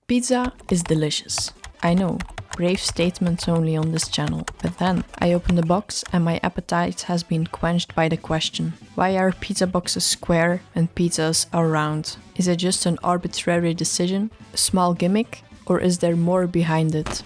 Pizza is delicious. I know, brave statements only on this channel, but then I open the box and my appetite has been quenched by the question: why are pizza boxes square and pizzas are round? Is it just an arbitrary decision, a small gimmick, or is there more behind it?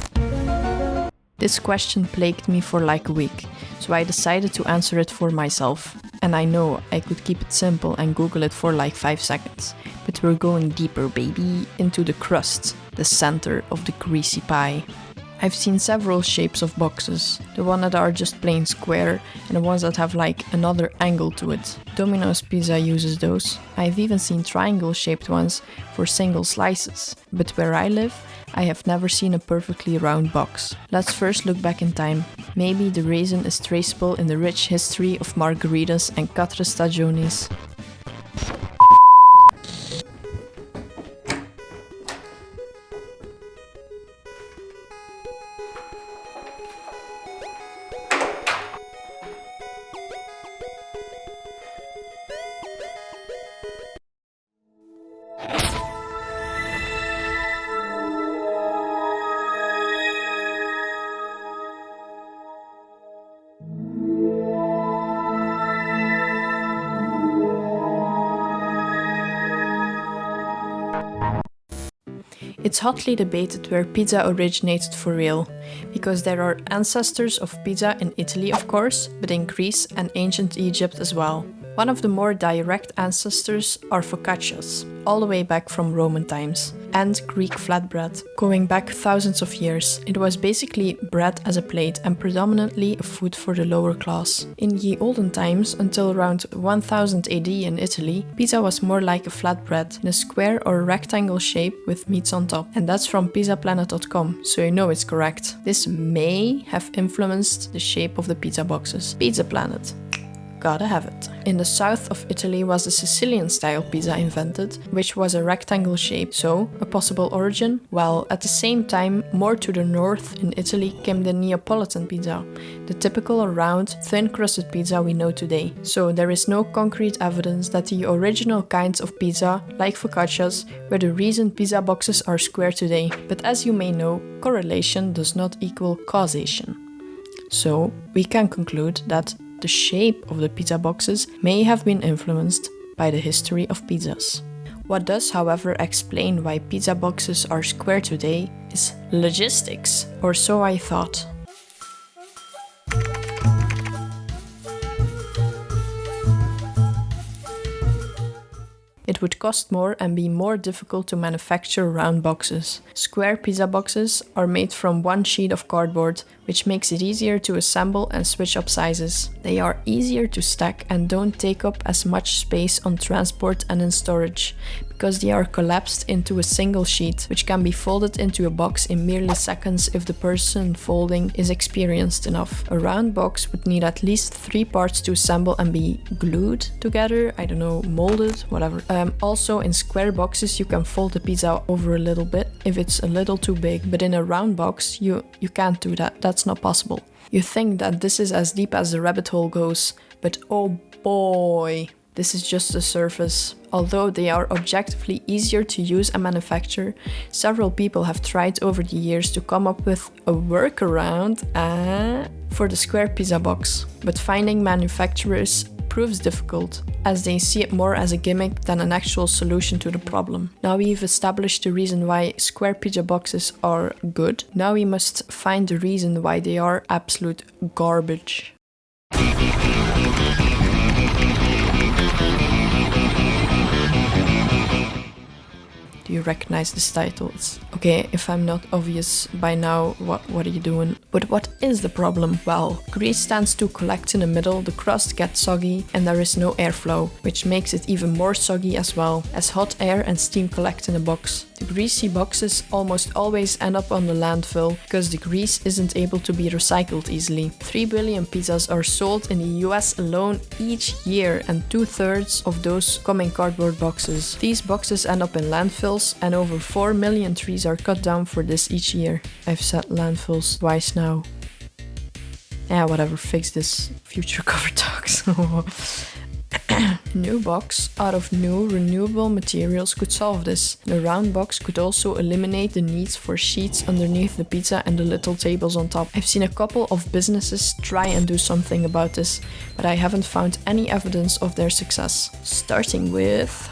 This question plagued me for like a week, so I decided to answer it for myself. And I know I could keep it simple and Google it for like 5 seconds, but we're going deeper, baby, into the crust, the center of the greasy pie. I've seen several shapes of boxes, the ones that are just plain square and the ones that have like another angle to it. Domino's Pizza uses those. I've even seen triangle shaped ones for single slices, but where I live, I have never seen a perfectly round box. Let's first look back in time. Maybe the reason is traceable in the rich history of margaritas and quatre stagionis. It's hotly debated where pizza originated for real, because there are ancestors of pizza in Italy, of course, but in Greece and ancient Egypt as well. One of the more direct ancestors are focaccias, all the way back from Roman times, and Greek flatbread, going back thousands of years. It was basically bread as a plate and predominantly a food for the lower class. In ye olden times, until around 1000 AD in Italy, pizza was more like a flatbread in a square or rectangle shape with meats on top. And that's from pizzaplanet.com, so you know it's correct. This may have influenced the shape of the pizza boxes. Pizza Planet. Gotta have it. In the south of Italy was the Sicilian style pizza invented, which was a rectangle shape, so a possible origin. While at the same time, more to the north in Italy came the Neapolitan pizza, the typical round, thin crusted pizza we know today. So there is no concrete evidence that the original kinds of pizza, like focaccias, were the reason pizza boxes are square today. But as you may know, correlation does not equal causation. So we can conclude that the shape of the pizza boxes may have been influenced by the history of pizzas. What does, however, explain why pizza boxes are square today is logistics, or so I thought. It would cost more and be more difficult to manufacture round boxes. Square pizza boxes are made from one sheet of cardboard, which makes it easier to assemble and switch up sizes. They are easier to stack and don't take up as much space on transport and in storage, because they are collapsed into a single sheet, which can be folded into a box in merely seconds if the person folding is experienced enough. A round box would need at least 3 parts to assemble and be glued together, I don't know, molded, whatever. Also, in square boxes you can fold the pizza over a little bit if it's a little too big, but in a round box you can't do that. That's not possible. You think that this is as deep as the rabbit hole goes, but oh boy, this is just the surface. Although they are objectively easier to use and manufacture, several people have tried over the years to come up with a workaround for the square pizza box. But finding manufacturers proves difficult, as they see it more as a gimmick than an actual solution to the problem. Now we've established the reason why square pizza boxes are good. Now we must find the reason why they are absolute garbage. Do you recognize this title? Okay, if I'm not obvious by now, what are you doing? But what is the problem? Well, grease tends to collect in the middle, the crust gets soggy, and there is no airflow, which makes it even more soggy as well, as hot air and steam collect in the box. The greasy boxes almost always end up on the landfill, because the grease isn't able to be recycled easily. 3 billion pizzas are sold in the US alone each year, and 2/3 of those come in cardboard boxes. These boxes end up in landfills, and over 4 million trees are cut down for this each year. I've said landfills twice now. Yeah, whatever, fix this future cover talks. A new box out of new renewable materials could solve this. The round box could also eliminate the need for sheets underneath the pizza and the little tables on top. I've seen a couple of businesses try and do something about this, but I haven't found any evidence of their success. Starting with...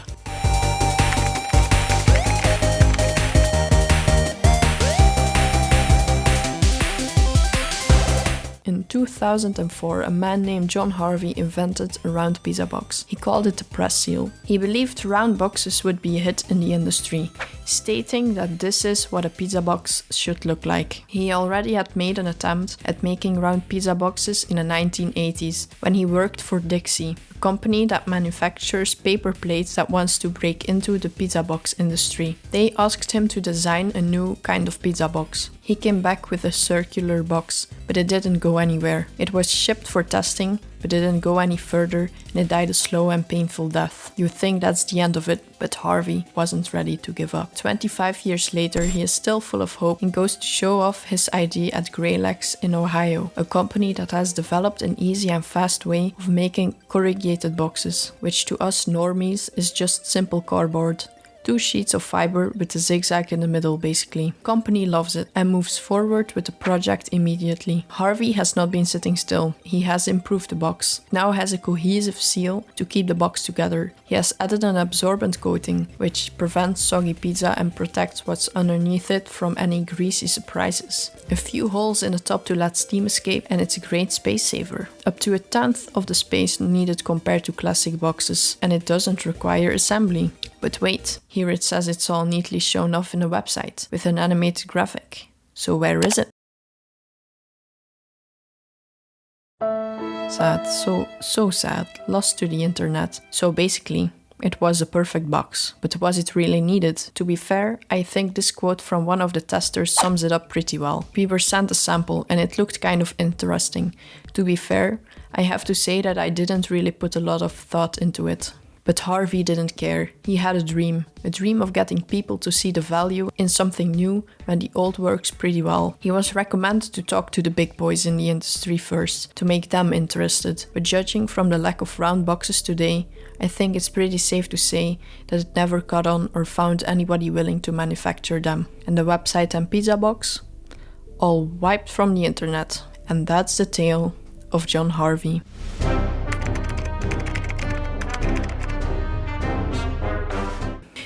In 2004, a man named John Harvey invented a round pizza box. He called it the press seal. He believed round boxes would be a hit in the industry, stating that this is what a pizza box should look like. He already had made an attempt at making round pizza boxes in the 1980s when he worked for Dixie, a company that manufactures paper plates that wants to break into the pizza box industry. They asked him to design a new kind of pizza box. He came back with a circular box, but it didn't go anywhere. It was shipped for testing, but it didn't go any further, and it died a slow and painful death. You'd think that's the end of it, but Harvey wasn't ready to give up. 25 years later, he is still full of hope and goes to show off his idea at Greylex in Ohio, a company that has developed an easy and fast way of making corrugated boxes, which to us normies is just simple cardboard. 2 sheets of fiber with a zigzag in the middle basically. Company loves it and moves forward with the project immediately. Harvey has not been sitting still. He has improved the box. It now has a cohesive seal to keep the box together. He has added an absorbent coating which prevents soggy pizza and protects what's underneath it from any greasy surprises. A few holes in the top to let steam escape, and it's a great space saver. Up to 1/10 of the space needed compared to classic boxes, and it doesn't require assembly. But wait, here it says it's all neatly shown off in a website with an animated graphic. So where is it? Sad, so sad, lost to the internet. So basically, it was a perfect box. But was it really needed? To be fair, I think this quote from one of the testers sums it up pretty well. We were sent a sample and it looked kind of interesting. To be fair, I have to say that I didn't really put a lot of thought into it. But Harvey didn't care. He had a dream of getting people to see the value in something new when the old works pretty well. He was recommended to talk to the big boys in the industry first, to make them interested. But judging from the lack of round boxes today, I think it's pretty safe to say that it never caught on or found anybody willing to manufacture them. And the website and pizza box? All wiped from the internet. And that's the tale of John Harvey.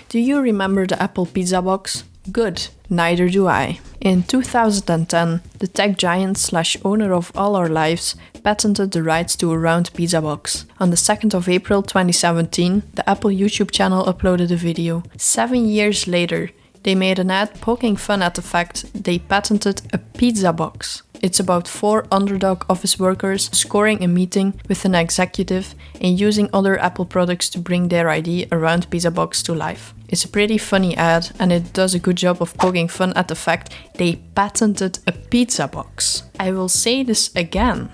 Do you remember the Apple pizza box? Good, neither do I. In 2010, the tech giant / owner of all our lives patented the rights to a round pizza box. On the 2nd of April 2017, the Apple YouTube channel uploaded a video. 7 years later, they made an ad poking fun at the fact they patented a pizza box. It's about 4 underdog office workers scoring a meeting with an executive and using other Apple products to bring their idea around pizza box to life. It's a pretty funny ad and it does a good job of poking fun at the fact they patented a pizza box. I will say this again.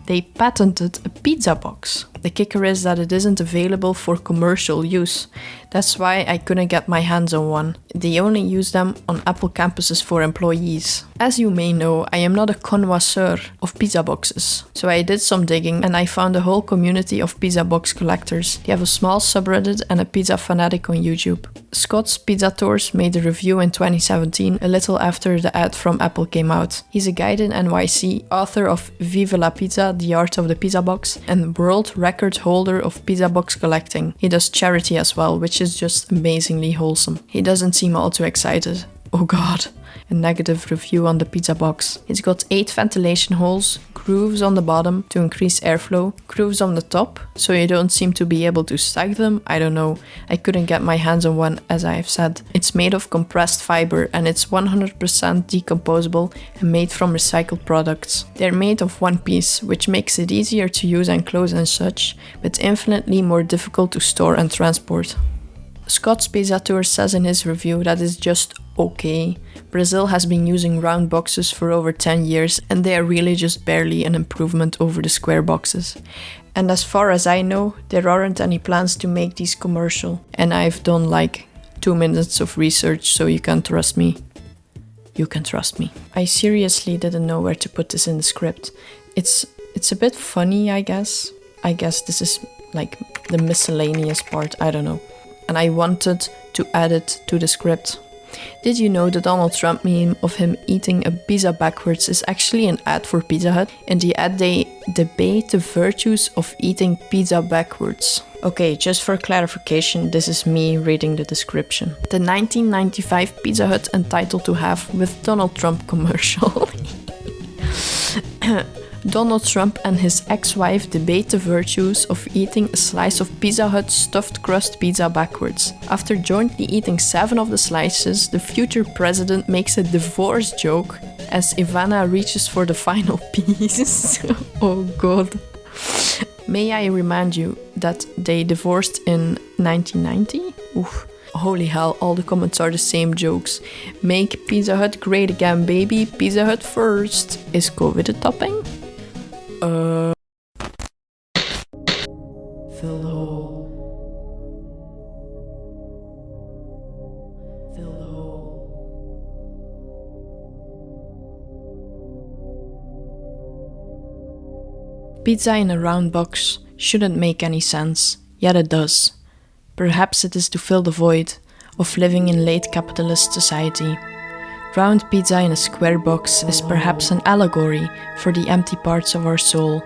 They patented a pizza box. The kicker is that it isn't available for commercial use. That's why I couldn't get my hands on one. They only use them on Apple campuses for employees. As you may know, I am not a connoisseur of pizza boxes. So I did some digging and I found a whole community of pizza box collectors. They have a small subreddit and a pizza fanatic on YouTube. Scott's Pizza Tours made a review in 2017, a little after the ad from Apple came out. He's a guide in NYC, author of Viva la Pizza, The Art of the Pizza Box, and world record holder of pizza box collecting. He does charity as well, which is just amazingly wholesome. He doesn't seem all too excited. Oh god. A negative review on the pizza box. It's got 8 ventilation holes, grooves on the bottom to increase airflow, grooves on the top, so you don't seem to be able to stack them. I don't know. I couldn't get my hands on one, as I have said. It's made of compressed fiber and it's 100% decomposable and made from recycled products. They're made of one piece, which makes it easier to use and close and such, but infinitely more difficult to store and transport. Scott's Pizza Tour says in his review that it's just okay. Brazil has been using round boxes for over 10 years and they are really just barely an improvement over the square boxes. And as far as I know, there aren't any plans to make these commercial. And I've done like 2 minutes of research, so you can trust me. You can trust me. I seriously didn't know where to put this in the script. It's a bit funny, I guess. I guess this is like the miscellaneous part, I don't know. And I wanted to add it to the script. Did you know the Donald Trump meme of him eating a pizza backwards is actually an ad for Pizza Hut? In the ad they debate the virtues of eating pizza backwards. Okay, just for clarification, this is me reading the description. The 1995 Pizza Hut entitled to have with Donald Trump commercial. Donald Trump and his ex-wife debate the virtues of eating a slice of Pizza Hut stuffed crust pizza backwards. After jointly eating 7 of the slices, the future president makes a divorce joke as Ivana reaches for the final piece. Oh god. May I remind you that they divorced in 1990? Oof. Holy hell, all the comments are the same jokes. Make Pizza Hut great again, baby. Pizza Hut first. Is COVID a topping? Fill the hole. Fill the hole. Pizza in a round box shouldn't make any sense, yet it does. Perhaps it is to fill the void of living in late capitalist society. Round pizza in a square box is perhaps an allegory for the empty parts of our soul,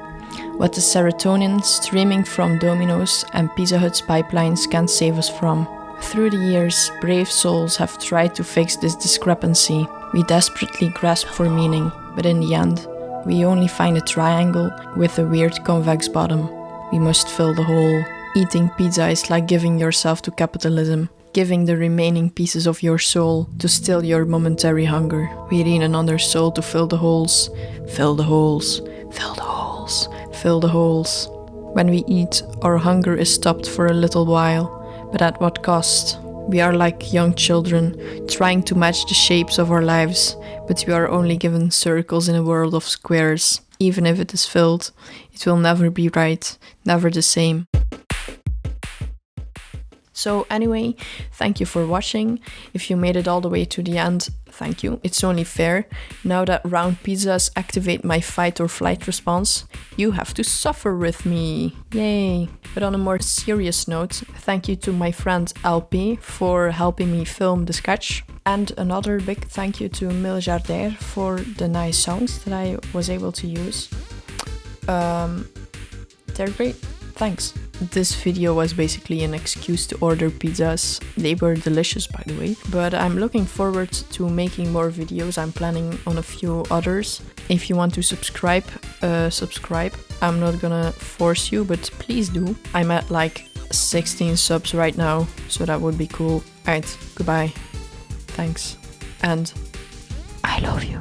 what the serotonin streaming from Domino's and Pizza Hut's pipelines can't save us from. Through the years, brave souls have tried to fix this discrepancy. We desperately grasp for meaning, but in the end, we only find a triangle with a weird convex bottom. We must fill the hole. Eating pizza is like giving yourself to capitalism, giving the remaining pieces of your soul to still your momentary hunger. We need another soul to fill the holes. Fill the holes. Fill the holes. Fill the holes. When we eat, our hunger is stopped for a little while, but at what cost? We are like young children, trying to match the shapes of our lives, but we are only given circles in a world of squares. Even if it is filled, it will never be right, never the same. So anyway, thank you for watching. If you made it all the way to the end, thank you. It's only fair. Now that round pizzas activate my fight or flight response, you have to suffer with me. Yay! But on a more serious note, thank you to my friend LP for helping me film the sketch. And another big thank you to Mil Jardair for the nice songs that I was able to use. They're great. Thanks. This video was basically an excuse to order pizzas. They were delicious, by the way. But I'm looking forward to making more videos. I'm planning on a few others. If you want to subscribe, subscribe. I'm not gonna force you, but please do. I'm at like 16 subs right now, so that would be cool. Alright, goodbye. Thanks. And I love you.